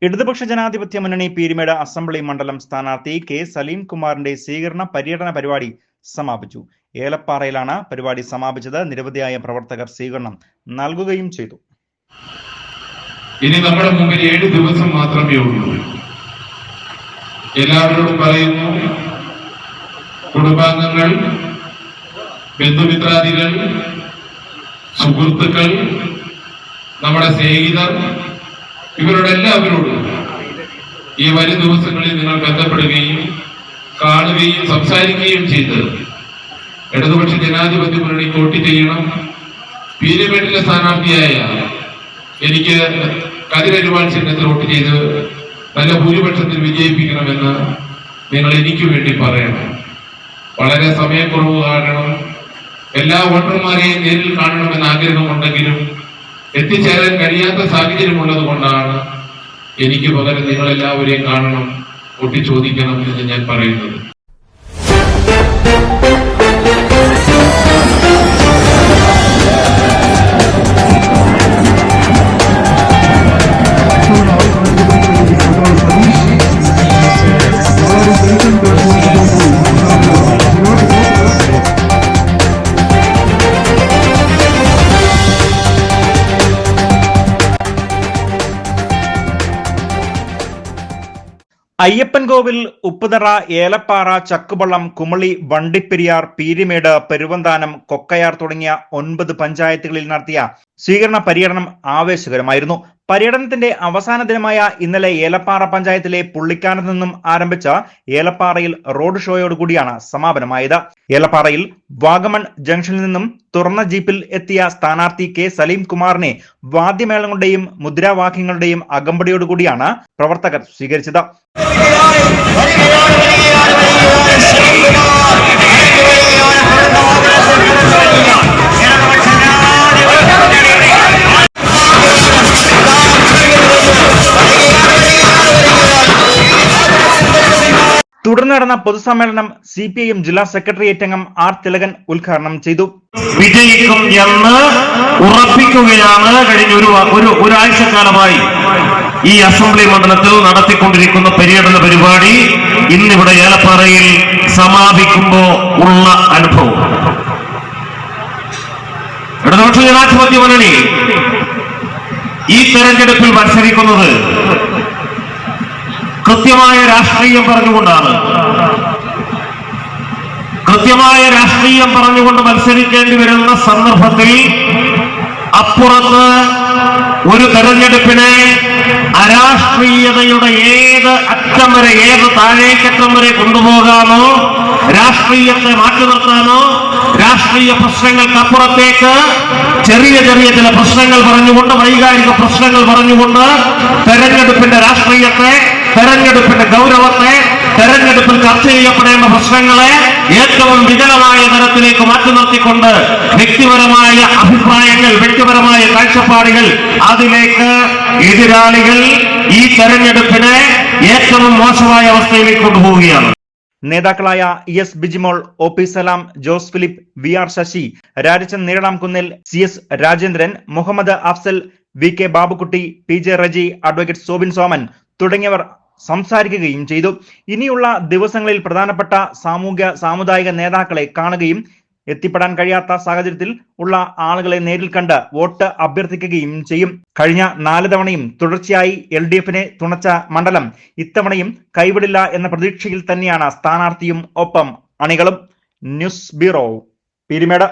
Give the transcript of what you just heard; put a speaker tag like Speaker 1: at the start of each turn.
Speaker 1: ഇടതുപക്ഷ ജനാധിപത്യ മുന്നണി പീരുമേട് അസംബ്ലി മണ്ഡലം സ്ഥാനാർത്ഥി കെ സലീം കുമാറിന്റെ സ്വീകരണ പര്യടന പരിപാടി സമാപിച്ചു. ഏലപ്പാറയിലാണ് പരിപാടി സമാപിച്ചത്. നിരവധിയായ പ്രവർത്തകർ സ്വീകരണം നൽകുകയും ചെയ്തു.
Speaker 2: ഇനി നമ്മുടെ മുമ്പിൽ 7 ദിവസം മാത്രമേ ഉള്ളൂ. എല്ലാവരോടും പറയുന്നു, കുടുംബാംഗങ്ങൾ, ബന്ധുമിത്രാദികൾ, സുഹൃത്തുക്കൾ, നമ്മുടെ സ്നേഹിതർ, ഇവരുടെ എല്ലാവരോടും ഈ വരും ദിവസങ്ങളിൽ നിങ്ങൾ ബന്ധപ്പെടുകയും കാണുകയും സംസാരിക്കുകയും ചെയ്ത് ഇടതുപക്ഷ ജനാധിപത്യ മുന്നണി വോട്ട് ചെയ്യണം. പീരുമേട്ടിലെ സ്ഥാനാർത്ഥിയായ എനിക്ക് കതിരരുവാൻ ചിഹ്നത്തിൽ വോട്ട് ചെയ്ത് നല്ല ഭൂരിപക്ഷത്തിൽ വിജയിപ്പിക്കണമെന്ന് നിങ്ങൾ എനിക്ക് വേണ്ടി പറയണം. വളരെ സമയക്കുറവ് കാരണം എല്ലാ വോട്ടർമാരെയും നേരിൽ കാണണമെന്ന് ആഗ്രഹമുണ്ടെങ്കിലും എത്തിച്ചേരാൻ കഴിയാത്ത സാഹചര്യമുള്ളത് കൊണ്ടാണ് എനിക്ക് പകരം നിങ്ങളെല്ലാവരെയും കാണണം, വോട്ട് ചോദിക്കണം എന്ന് ഞാൻ പറയുന്നത്.
Speaker 1: അയ്യപ്പൻകോവിൽ, ഉപ്പുതറ, ഏലപ്പാറ, ചക്കുവള്ളം, കുമളി, വണ്ടിപ്പെരിയാർ, പീരുമേട്, പെരുവന്താനം, കൊക്കയാർ തുടങ്ങിയ 9 പഞ്ചായത്തുകളിൽ നടത്തിയ സ്വീകരണ പര്യടനം ആവേശകരമായിരുന്നു. പര്യടനത്തിന്റെ അവസാന ദിനമായ ഇന്നലെ ഏലപ്പാറ പഞ്ചായത്തിലെ പുള്ളിക്കാനത്ത് നിന്നും ആരംഭിച്ച ഏലപ്പാറയിൽ റോഡ് ഷോയോടുകൂടിയാണ് സമാപനമായത്. ഏലപ്പാറയിൽ വാഗമൺ ജംഗ്ഷനിൽ നിന്നും തുറന്ന ജീപ്പിൽ എത്തിയ സ്ഥാനാർത്ഥി കെ സലീം കുമാറിനെ വാദ്യമേളങ്ങളുടെയും മുദ്രാവാക്യങ്ങളുടെയും അകമ്പടിയോടുകൂടിയാണ് പ്രവർത്തകർ സ്വീകരിച്ചത്. തുടർന്ന് നടന്ന പൊതുസമ്മേളനം CPIM ജില്ലാ സെക്രട്ടേറിയറ്റ് അംഗം ആർ തിലകൻ ഉദ്ഘാടനം ചെയ്തു.
Speaker 3: വിജയിക്കും എന്ന് ഉറപ്പിക്കുകയാണ് കഴിഞ്ഞ ഒരാഴ്ചക്കാലമായി ഈ അസംബ്ലി മണ്ഡലത്തിൽ നടത്തിക്കൊണ്ടിരിക്കുന്ന പര്യടന പരിപാടി ഇന്നിവിടെ ഏലപ്പാറയിൽ സമാപിക്കുമ്പോൾ ഉള്ള അനുഭവം. ഇടതുപക്ഷ ജനാധിപത്യ മുന്നണി ഈ തെരഞ്ഞെടുപ്പിൽ മത്സരിക്കുന്നത് കൃത്യമായ രാഷ്ട്രീയം പറഞ്ഞുകൊണ്ടാണ്. കൃത്യമായ രാഷ്ട്രീയം പറഞ്ഞുകൊണ്ട് മത്സരിക്കേണ്ടി വരുന്ന സന്ദർഭത്തിൽ അപ്പുറത്ത് ഒരു തെരഞ്ഞെടുപ്പിനെ അരാഷ്ട്രീയതയുടെ ഏത് അറ്റം വരെ, ഏത് താഴേക്കറ്റം വരെ കൊണ്ടുപോകാനോ, രാഷ്ട്രീയത്തെ മാറ്റി നിർത്താനോ, രാഷ്ട്രീയ പ്രശ്നങ്ങൾക്കപ്പുറത്തേക്ക് ചെറിയ ചെറിയ ചില പ്രശ്നങ്ങൾ പറഞ്ഞുകൊണ്ട്, വൈകാരിക പ്രശ്നങ്ങൾ പറഞ്ഞുകൊണ്ട് തെരഞ്ഞെടുപ്പിന്റെ രാഷ്ട്രീയത്തെ, തെരഞ്ഞെടുപ്പിന്റെ ഗൗരവത്തെ, തെരഞ്ഞെടുപ്പിൽ ചർച്ച ചെയ്യപ്പെടേണ്ട പ്രശ്നങ്ങളെ ഏറ്റവും വികലമായ തരത്തിലേക്ക് മാറ്റി നിർത്തിക്കൊണ്ട് വ്യക്തിപരമായ അഭിപ്രായങ്ങൾ, വ്യക്തിപരമായ കാഴ്ചപ്പാടുകൾ, അതിലേക്ക് എതിരാളികൾ ഈ തെരഞ്ഞെടുപ്പിനെ ഏറ്റവും മോശമായ അവസ്ഥയിലേക്ക് കൊണ്ടുപോവുകയാണ്.
Speaker 1: നേതാക്കളായ ES Bijimol, OP Salam, Jose Philip, VR Sasi, Rajachan Neelamkunnil, CS Rajendran, Muhammad Afsal, VK Babukutty, PJ Reji, advocate Sobin Soman തുടങ്ങിയവർ സംസാരിക്കുകയും ചെയ്തു. ഇനിയുള്ള ദിവസങ്ങളിൽ പ്രധാനപ്പെട്ട സാമുദായിക നേതാക്കളെ കാണുകയും എത്തിപ്പെടാൻ കഴിയാത്ത സാഹചര്യത്തിൽ ഉള്ള ആളുകളെ നേരിൽ കണ്ട് വോട്ട് അഭ്യർത്ഥിക്കുകയും ചെയ്യും. കഴിഞ്ഞ 4 തവണയും തുടർച്ചയായി LDFനെ തുണച്ച മണ്ഡലം ഇത്തവണയും കൈവിടില്ല എന്ന പ്രതീക്ഷയിൽ തന്നെയാണ് സ്ഥാനാർത്ഥിയും ഒപ്പം അണികളും. News bureau, Peermade.